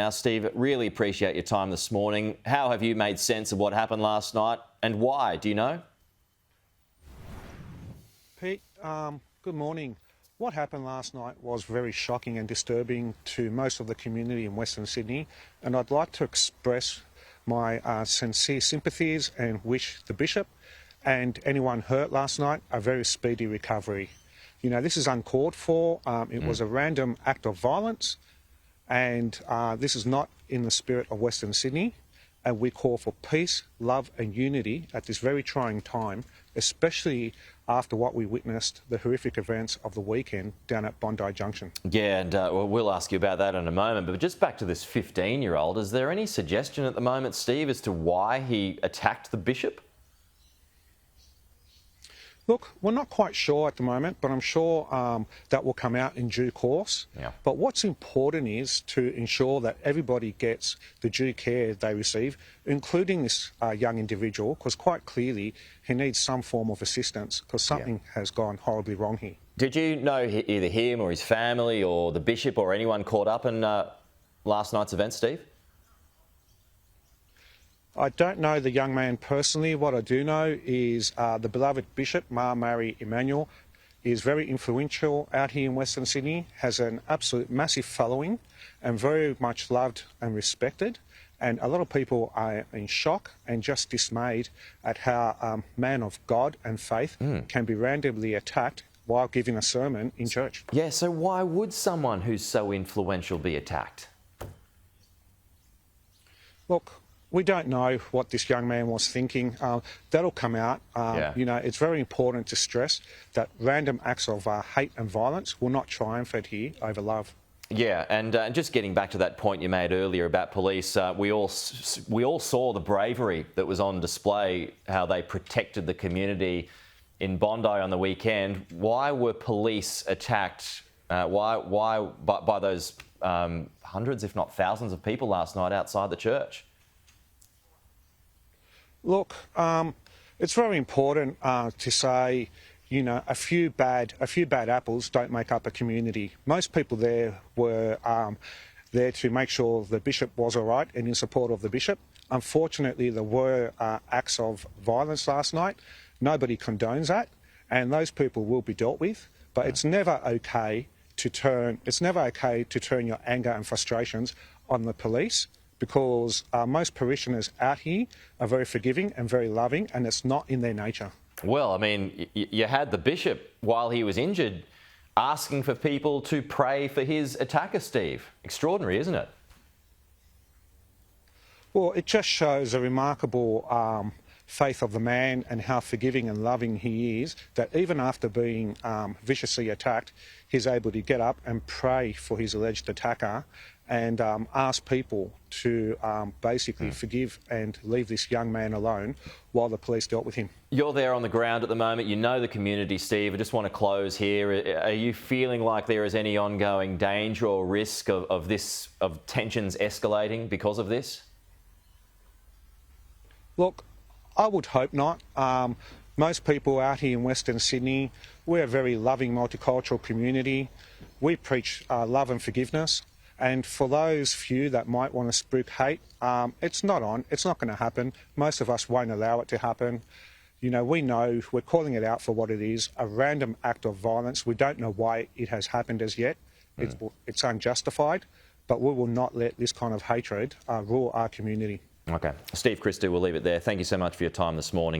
Now, Steve, really appreciate your time this morning. How have you made sense of what happened last night and why? Do you know? Pete, good morning. What happened last night was very shocking and disturbing to most of the community in Western Sydney, and I'd like to express my sincere sympathies and wish the Bishop and anyone hurt last night a very speedy recovery. You know, this is uncalled for. It was a random act of violence, and this is not in the spirit of Western Sydney, and we call for peace, love and unity at this very trying time, especially after what we witnessed, the horrific events of the weekend down at Bondi Junction. Yeah, and well, we'll ask you about that in a moment, but just back to this 15-year-old, is there any suggestion at the moment, Steve, as to why he attacked the Bishop? Look, we're not quite sure at the moment, but I'm sure that will come out in due course. Yeah. But what's important is to ensure that everybody gets the due care they receive, including this young individual, because quite clearly he needs some form of assistance because something has gone horribly wrong here. Did you know either him or his family or the Bishop or anyone caught up in last night's event, Steve? I don't know the young man personally. What I do know is the beloved Bishop, Ma Mary Emanuel, is very influential out here in Western Sydney, has an absolute massive following and very much loved and respected. And a lot of people are in shock and just dismayed at how a man of God and faith can be randomly attacked while giving a sermon in church. Yeah, so why would someone who's so influential be attacked? Look, we don't know what this young man was thinking. That'll come out. You know, it's very important to stress that random acts of hate and violence will not triumph here over love. Yeah, and just getting back to that point you made earlier about police, we all saw the bravery that was on display, how they protected the community in Bondi on the weekend. Why were police attacked? Why by those hundreds, if not thousands, of people last night outside the church? Look, it's very important to say, you know, a few bad apples don't make up a community. Most people there were there to make sure the Bishop was all right and in support of the Bishop. Unfortunately, there were acts of violence last night. Nobody condones that, and those people will be dealt with. But it's never okay to turn your anger and frustrations on the police, because most parishioners out here are very forgiving and very loving, and it's not in their nature. Well, I mean, you had the Bishop, while he was injured, asking for people to pray for his attacker, Steve. Extraordinary, isn't it? Well, it just shows a remarkable faith of the man and how forgiving and loving he is, that even after being viciously attacked, he's able to get up and pray for his alleged attacker and ask people to basically forgive and leave this young man alone while the police dealt with him. You're there on the ground at the moment. You know the community, Steve. I just want to close here. Are you feeling like there is any ongoing danger or risk of tensions escalating because of this? Look, I would hope not. Most people out here in Western Sydney, we're a very loving multicultural community. We preach love and forgiveness. And for those few that might want to spook hate, it's not going to happen. Most of us won't allow it to happen. You know, we're calling it out for what it is, a random act of violence. We don't know why it has happened as yet. It's unjustified, but we will not let this kind of hatred rule our community. Okay. Steve Christou, we'll leave it there. Thank you so much for your time this morning.